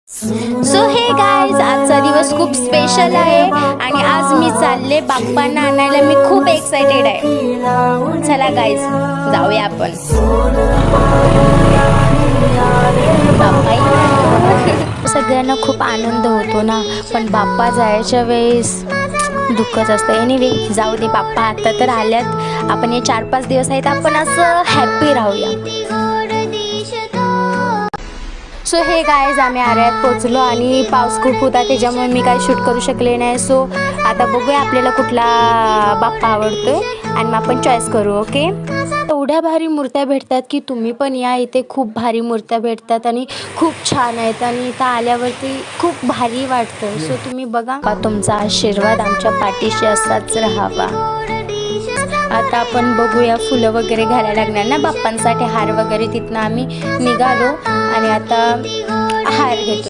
So हे guys, आजचा दिवस खूप स्पेशल आहे आणि आज मी चालले बाप्पांना आणायला. मी खूप एक्साइटेड आहे. चला गाईज, जाऊया आपण. सगळ्यांना खूप आनंद होतो ना, पण बाप्पा जायच्या वेळेस दुःखच असतं. एनिवे, जाऊ दे, बाप्पा आता तर आल्यात. आपण हे 4-5 दिवस आहेत, आपण असं हॅप्पी राहूया. सो हे गाईज, आम्ही आऱ्यात पोचलो आणि पाऊस खूप होता, त्याच्यामुळे मी काही शूट करू शकले नाही. सो आता बघूया आपल्याला कुठला बाप्पा आवडतोय आणि मग आपण चॉईस करू. ओके, एवढ्या भारी मूर्त्या भेटतात की तुम्ही पण या. इथे खूप भारी मूर्त्या भेटतात आणि खूप छान आहेत आणि इथं आल्यावरती खूप भारी वाटतं. सो तुम्ही बघा. तुमचा आशीर्वाद आमच्या पाठीशी असाच राहावा. आता आपण बघूया, फुलं वगैरे घ्यायला लागणार ना बाप्पांसाठी, हार वगैरे. तिथनं आम्ही निघालो आणि आता हार घेतो.